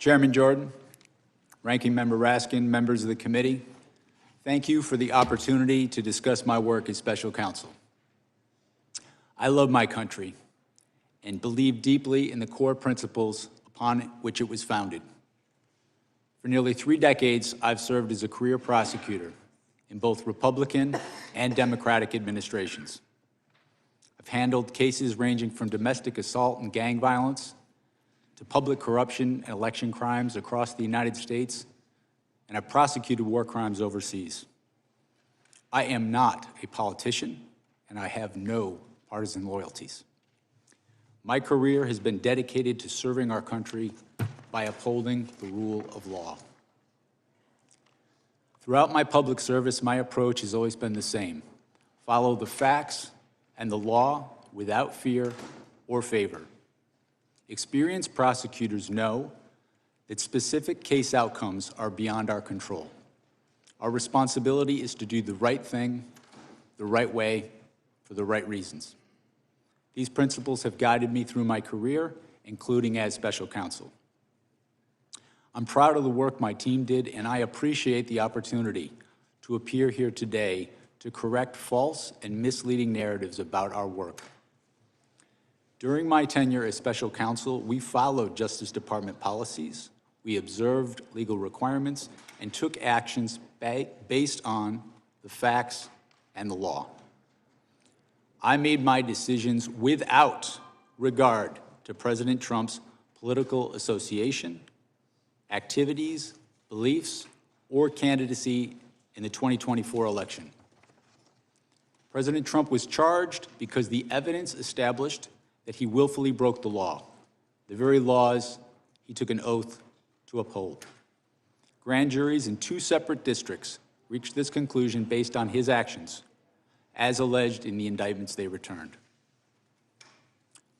Chairman Jordan, Ranking Member Raskin, members of the committee, thank you for the opportunity to discuss my work as special counsel. I love my country and believe deeply in the core principles upon which it was founded. For nearly 3 decades, I've served as a career prosecutor in both Republican and Democratic administrations. I've handled cases ranging from domestic assault and gang violence to public corruption and election crimes across the United States, and I've prosecuted war crimes overseas. I am not a politician, and I have no partisan loyalties. My career has been dedicated to serving our country by upholding the rule of law. Throughout my public service, my approach has always been the same: follow the facts and the law without fear or favor. Experienced prosecutors know that specific case outcomes are beyond our control. Our responsibility is to do the right thing, the right way, for the right reasons. These principles have guided me through my career, including as special counsel. I'm proud of the work my team did, and I appreciate the opportunity to appear here today to correct false and misleading narratives about our work. During my tenure as special counsel, we followed Justice Department policies, we observed legal requirements, and took actions based on the facts and the law. I made my decisions without regard to President Trump's political association, activities, beliefs, or candidacy in the 2024 election. President Trump was charged because the evidence established that he willfully broke the law, the very laws he took an oath to uphold. Grand juries in 2 separate districts reached this conclusion based on his actions, as alleged in the indictments they returned.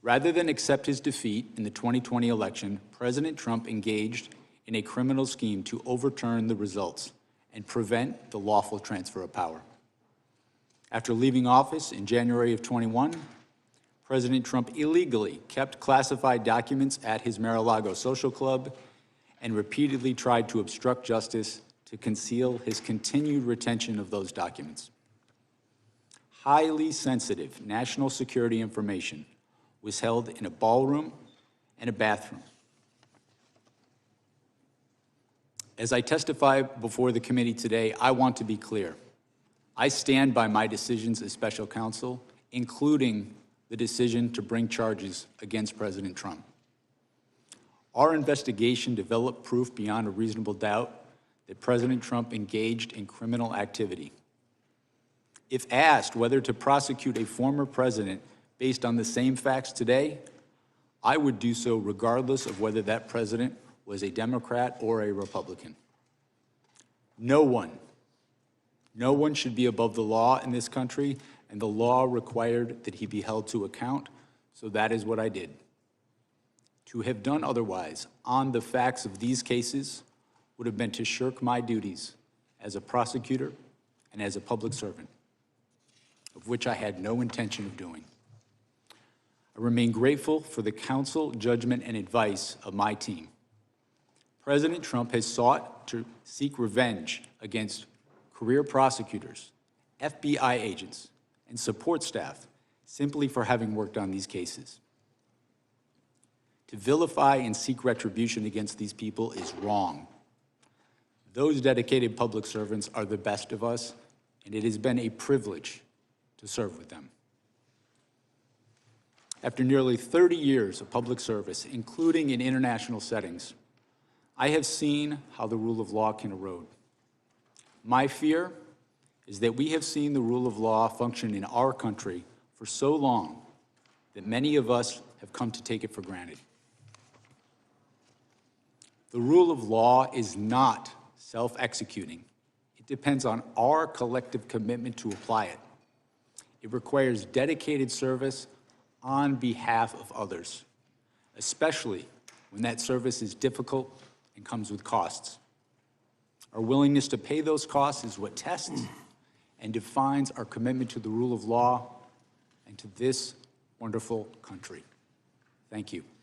Rather than accept his defeat in the 2020 election, President Trump engaged in a criminal scheme to overturn the results and prevent the lawful transfer of power. After leaving office in January of 21, President Trump illegally kept classified documents at his Mar-a-Lago social club and repeatedly tried to obstruct justice to conceal his continued retention of those documents. Highly sensitive national security information was held in a ballroom and a bathroom. As I testify before the committee today, I want to be clear. I stand by my decisions as special counsel, including the decision to bring charges against President Trump. Our investigation developed proof beyond a reasonable doubt that President Trump engaged in criminal activity. If asked whether to prosecute a former president based on the same facts today, I would do so regardless of whether that president was a Democrat or a Republican. No one should be above the law in this country, and the law required that he be held to account, so that is what I did. To have done otherwise on the facts of these cases would have been to shirk my duties as a prosecutor and as a public servant, of which I had no intention of doing. I remain grateful for the counsel, judgment, and advice of my team. President Trump has sought to seek revenge against career prosecutors, FBI agents, and support staff simply for having worked on these cases. To vilify and seek retribution against these people is wrong. Those dedicated public servants are the best of us, and it has been a privilege to serve with them. After nearly 30 years of public service, including in international settings, I have seen how the rule of law can erode. My fear is that we have seen the rule of law function in our country for so long that many of us have come to take it for granted. The rule of law is not self-executing. It depends on our collective commitment to apply it. It requires dedicated service on behalf of others, especially when that service is difficult and comes with costs. Our willingness to pay those costs is what tests and defines our commitment to the rule of law and to this wonderful country. Thank you.